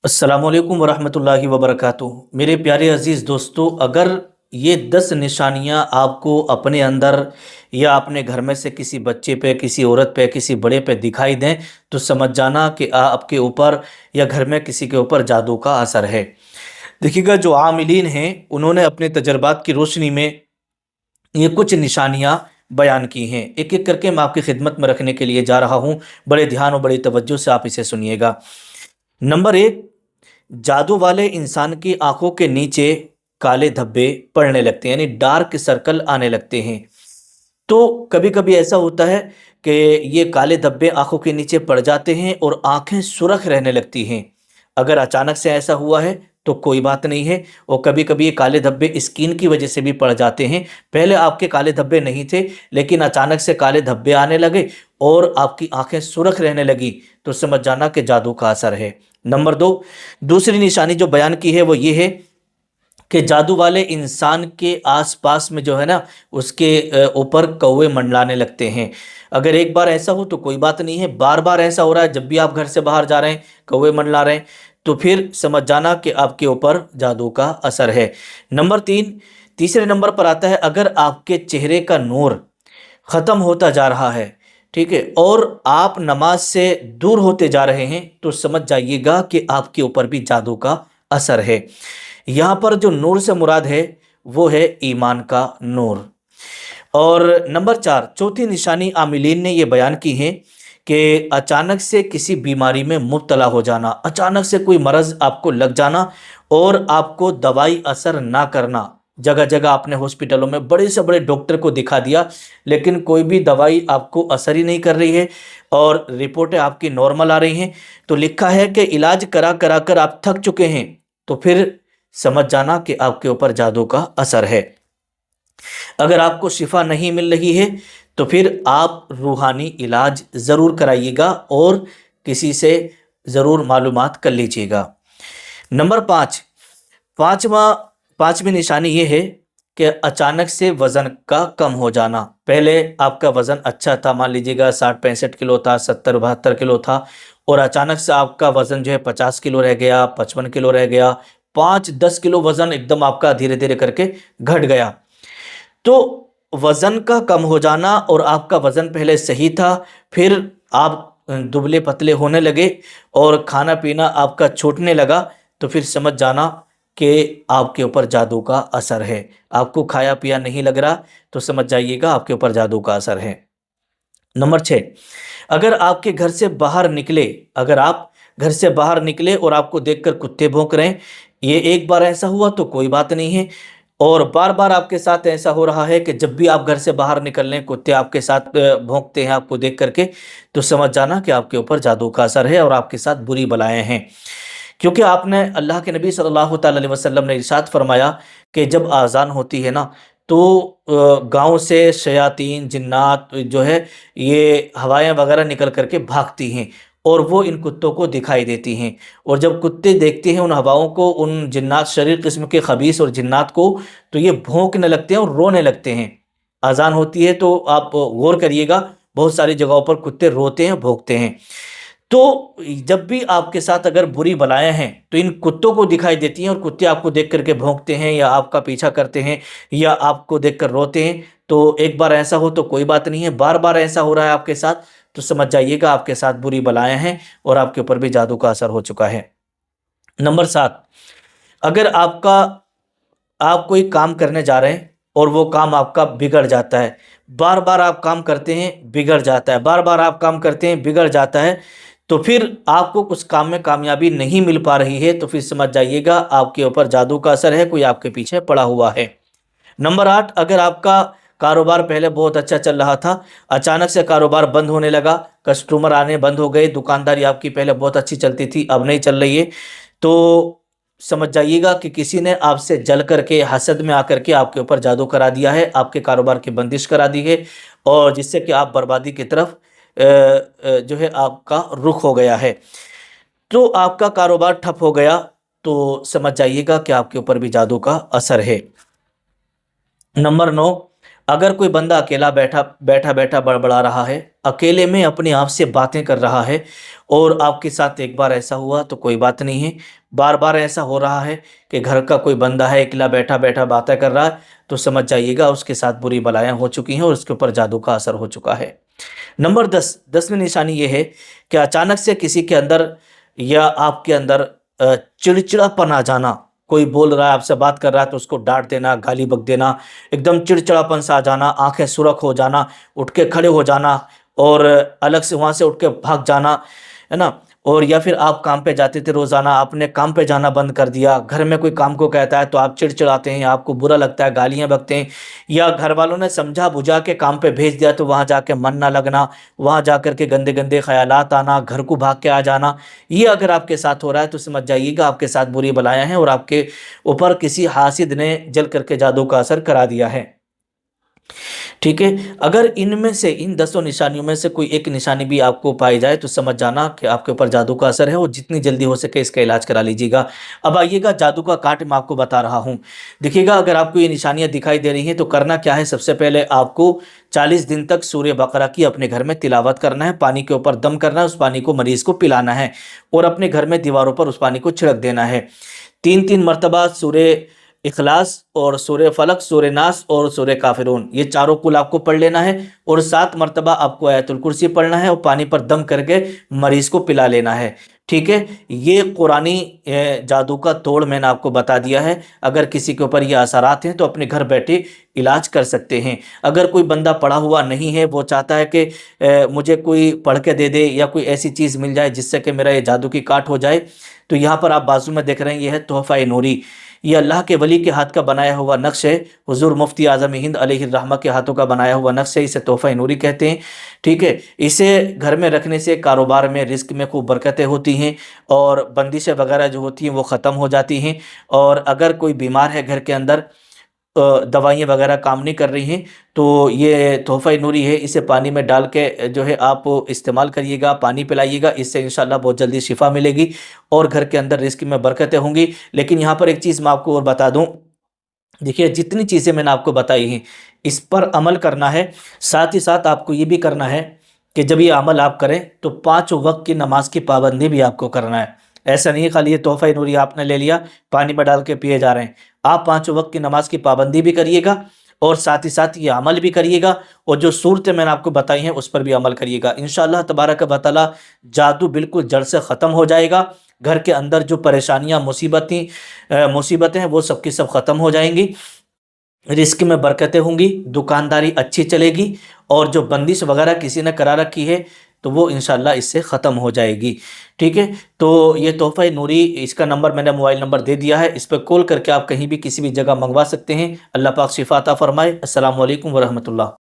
अस्सलाम वालेकुम वरहमतुल्लाहि वबरकातुहू। मेरे प्यारे अज़ीज़ दोस्तों, अगर ये 10 निशानियाँ आपको अपने अंदर या अपने घर में से किसी बच्चे पे, किसी औरत पे, किसी बड़े पे दिखाई दें, तो समझ जाना कि आपके ऊपर या घर में किसी के ऊपर जादू का असर है। देखिएगा, जो आमिलीन हैं उन्होंने अपने तजर्बात की रोशनी में ये कुछ निशानियाँ बयान की हैं। एक एक करके मैं आपकी खिदमत में रखने के लिए जा रहा हूँ। बड़े ध्यान और बड़ी तवज्जो से आप इसे सुनिएगा। नंबर एक, जादू वाले इंसान की आंखों के नीचे काले धब्बे पड़ने लगते हैं, यानी डार्क सर्कल आने लगते हैं। तो कभी कभी ऐसा होता है कि ये काले धब्बे आंखों के नीचे पड़ जाते हैं और आंखें सुरख रहने लगती हैं। अगर अचानक से ऐसा हुआ है तो कोई बात नहीं है। और कभी कभी ये काले धब्बे स्किन की वजह से भी पड़ जाते हैं। पहले आपके काले धब्बे नहीं थे, लेकिन अचानक से काले धब्बे आने लगे और आपकी आंखें सुरख रहने लगी, तो समझ जाना कि जादू का असर है। नंबर दो, दूसरी निशानी जो बयान की है वो ये है कि जादू वाले इंसान के आसपास में जो है ना, उसके ऊपर कौवे मंडलाने लगते हैं। अगर एक बार ऐसा हो तो कोई बात नहीं है, बार बार ऐसा हो रहा है, जब भी आप घर से बाहर जा रहे हैं कौवे मंडला रहे हैं, तो फिर समझ जाना कि आपके ऊपर जादू का असर है। नंबर तीन, तीसरे नंबर पर आता है, अगर आपके चेहरे का नूर ख़त्म होता जा रहा है, ठीक है, और आप नमाज से दूर होते जा रहे हैं, तो समझ जाइएगा कि आपके ऊपर भी जादू का असर है। यहाँ पर जो नूर से मुराद है वो है ईमान का नूर। और नंबर चार, चौथी निशानी आमिलीन ने ये बयान की है कि अचानक से किसी बीमारी में मुब्तला हो जाना, अचानक से कोई मरज़ आपको लग जाना और आपको दवाई असर ना करना। जगह जगह आपने हॉस्पिटलों में बड़े से बड़े डॉक्टर को दिखा दिया, लेकिन कोई भी दवाई आपको असर ही नहीं कर रही है और रिपोर्टें आपकी नॉर्मल आ रही हैं। तो लिखा है कि इलाज करा करा कर आप थक चुके हैं, तो फिर समझ जाना कि आपके ऊपर जादू का असर है। अगर आपको शिफा नहीं मिल रही है तो फिर आप रूहानी इलाज ज़रूर कराइएगा और किसी से ज़रूर मालूमात कर लीजिएगा। नंबर पाँच, पांचवी निशानी ये है कि अचानक से वज़न का कम हो जाना। पहले आपका वज़न अच्छा था, मान लीजिएगा 60-65 किलो था, 70-72 किलो था, और अचानक से आपका वज़न जो है 50 किलो रह गया, 55 किलो रह गया, 5-10 किलो वज़न एकदम आपका धीरे धीरे करके घट गया। तो वज़न का कम हो जाना और आपका वज़न पहले सही था, फिर आप दुबले पतले होने लगे और खाना पीना आपका छूटने लगा, तो फिर समझ जाना कि आपके ऊपर जादू का असर है। आपको खाया पिया नहीं लग रहा, तो समझ जाइएगा आपके ऊपर जादू का असर है। नंबर छः, अगर आपके घर से बाहर निकले, अगर आप घर से बाहर निकले और आपको देखकर कुत्ते भौंक रहे हैं, ये एक बार ऐसा हुआ तो कोई बात नहीं है, और बार बार आपके साथ ऐसा हो रहा है कि जब भी आप घर से बाहर निकल लें कुत्ते आपके साथ भौंकते हैं आपको देख करके, तो समझ जाना कि आपके ऊपर जादू का असर है और आपके साथ बुरी बलाएं हैं। क्योंकि आपने, अल्लाह के नबी सल्लल्लाहु अलैहि वसल्लम ने इरशाद फरमाया कि जब आज़ान होती है ना, तो गांव से शयातीन जिन्नात जो है ये हवाएं वगैरह निकल करके भागती हैं और वो इन कुत्तों को दिखाई देती हैं। और जब कुत्ते देखते हैं उन हवाओं को, उन जिन्नात, शरीर किस्म के खबीस और जिन्नात को, तो ये भौंकने लगते हैं और रोने लगते हैं। अजान होती है तो आप गौर करिएगा, बहुत सारी जगहों पर कुत्ते रोते हैं, भौंकते हैं। तो जब भी आपके साथ अगर बुरी बलाएं हैं तो इन कुत्तों को दिखाई देती हैं और कुत्ते आपको देख करके भौंकते हैं या आपका पीछा करते हैं या आपको देखकर रोते हैं। तो एक बार ऐसा हो तो कोई बात नहीं है, बार बार ऐसा हो रहा है आपके साथ, तो समझ जाइएगा आपके साथ बुरी बलाएं हैं और आपके ऊपर भी जादू का असर हो चुका है। नंबर सात, अगर आप कोई काम करने जा रहे हैं और वो काम आपका बिगड़ जाता है, बार बार आप काम करते हैं बिगड़ जाता है, बार बार आप काम करते हैं बिगड़ जाता है, तो फिर आपको उस काम में कामयाबी नहीं मिल पा रही है, तो फिर समझ जाइएगा आपके ऊपर जादू का असर है, कोई आपके पीछे पड़ा हुआ है। नंबर आठ, अगर आपका कारोबार पहले बहुत अच्छा चल रहा था, अचानक से कारोबार बंद होने लगा, कस्टमर आने बंद हो गए, दुकानदारी आपकी पहले बहुत अच्छी चलती थी अब नहीं चल रही है, तो समझ जाइएगा कि किसी ने आपसे जल करके, हसद में आकर के आपके ऊपर जादू करा दिया है, आपके कारोबार की बंदिश करा दी है, और जिससे कि आप बर्बादी की तरफ जो है आपका रुख हो गया है। तो आपका कारोबार ठप हो गया, तो समझ जाइएगा कि आपके ऊपर भी जादू का असर है। नंबर नौ, अगर कोई बंदा अकेला बैठा बड़बड़ा रहा है, अकेले में अपने आप से बातें कर रहा है, और आपके साथ एक बार ऐसा हुआ तो कोई बात नहीं है, बार-बार ऐसा हो रहा है कि घर का कोई बंदा है अकेला बैठा-बैठा बातें कर रहा है, तो समझ जाइएगा उसके साथ बुरी बलाएँ हो चुकी हैं और उसके ऊपर जादू का असर हो चुका है। नंबर 10वीं निशानी ये है कि अचानक से किसी के अंदर या आपके अंदर चिड़चिड़ापन आ जाना। कोई बोल रहा है, आपसे बात कर रहा है तो उसको डाँट देना, गाली बक देना, एकदम चिड़चिड़ापन सा आ जाना, आँखें सुरख हो जाना, उठ के खड़े हो जाना और अलग से वहाँ से उठ के भाग जाना, है ना? और या फिर आप काम पे जाते थे रोज़ाना, आपने काम पे जाना बंद कर दिया, घर में कोई काम को कहता है तो आप चिड़चिड़ाते हैं, आपको बुरा लगता है, गालियाँ बकते हैं, या घर वालों ने समझा-बुझा के काम पे भेज दिया तो वहाँ जाके मन ना लगना, वहाँ जाकर के गंदे-गंदे ख़यालात आना, घर को भाग के आ जाना। ये अगर आपके साथ हो रहा है तो समझ जाइएगा आपके साथ बुरी बलाएँ हैं और आपके ऊपर किसी हासिद ने जल करके जादू का असर करा दिया है। ठीक है? अगर इनमें से इन 10 निशानियों में से कोई एक निशानी भी आपको पाई जाए तो समझ जाना कि आपके ऊपर जादू का असर है और जितनी जल्दी हो सके इसका इलाज करा लीजिएगा। अब आइएगा जादू का काट मैं आपको बता रहा हूँ। देखिएगा अगर आपको ये निशानियाँ दिखाई दे रही हैं तो करना क्या है, सबसे पहले आपको 40 दिन तक सूरह बकरा की अपने घर में तिलावत करना है, पानी के ऊपर दम करना है, उस पानी को मरीज़ को पिलाना है और अपने घर में दीवारों पर उस पानी को छिड़क देना है। 3-3 मरतबा सूरह इखलास और सूरह फलक, सूरह नास और सूरह काफिरून, ये चारों कुल आपको पढ़ लेना है और 7 मरतबा आपको आयतुल कुर्सी पढ़ना है और पानी पर दम करके मरीज़ को पिला लेना है। ठीक है? ये कुरानी जादू का तोड़ मैंने आपको बता दिया है। अगर किसी के ऊपर ये असरात हैं तो अपने घर बैठे इलाज कर सकते हैं। अगर कोई बंदा पढ़ा हुआ नहीं है, वो चाहता है कि मुझे कोई पढ़ के दे दे या कोई ऐसी चीज़ मिल जाए जिससे कि मेरा ये जादू की काट हो जाए, तो यहाँ पर आप बाजू में देख रहे हैं, ये है तोहफ़ा नूरी। ये अल्लाह के वली के हाथ का बनाया हुआ नक्श है, हुज़ूर मुफ्ती आज़म हिंद अलैहिर्रहमा के हाथों का बनाया हुआ नक्श है, इसे तोहफ़ा नूरी कहते हैं। ठीक है? इसे घर में रखने से कारोबार में, रिज़्क में खूब बरकतें होती हैं और बंदिशें वगैरह जो होती हैं वो ख़त्म हो जाती हैं। और अगर कोई बीमार है घर के अंदर, दवाइयाँ वगैरह काम नहीं कर रही हैं, तो ये तोहफ़ा नूरी है, इसे पानी में डाल के जो है आप इस्तेमाल करिएगा, पानी पिलाइएगा, इससे इंशाअल्लाह बहुत जल्दी शिफ़ा मिलेगी और घर के अंदर रिज़्क में बरकतें होंगी। लेकिन यहाँ पर एक चीज़ मैं आपको और बता दूँ, देखिए जितनी चीज़ें मैंने आपको बताई हैं इस पर अमल करना है, साथ ही साथ आपको ये भी करना है कि जब ये अमल आप करें तो 5 वक्त की नमाज की पाबंदी भी आपको करना है। ऐसा नहीं है खाली ये तोहफ़ा नूरी आपने ले लिया, पानी में डाल के पिए जा रहे हैं। आप 5 वक्त की नमाज की पाबंदी भी करिएगा और साथ ही साथ ये अमल भी करिएगा और जो सूरतें मैंने आपको बताई हैं उस पर भी अमल करिएगा। इंशाअल्लाह तबारक व तआला जादू बिल्कुल जड़ से ख़त्म हो जाएगा। घर के अंदर जो परेशानियाँ, मुसीबतें हैं वो सब की सब ख़त्म हो जाएंगी, रिस्क में बरकतें होंगी, दुकानदारी अच्छी चलेगी और जो बंदिश वगैरह किसी ने करा रखी है तो वो इंशाअल्लाह इससे ख़त्म हो जाएगी। ठीक है? तो ये तोहफ़ा नूरी, इसका नंबर मैंने मोबाइल नंबर दे दिया है, इस पर कॉल करके आप कहीं भी किसी भी जगह मंगवा सकते हैं। अल्लाह पाक शिफ़ा अता फ़रमाए। अस्सलामु अलैकुम व रहमतुल्लाह।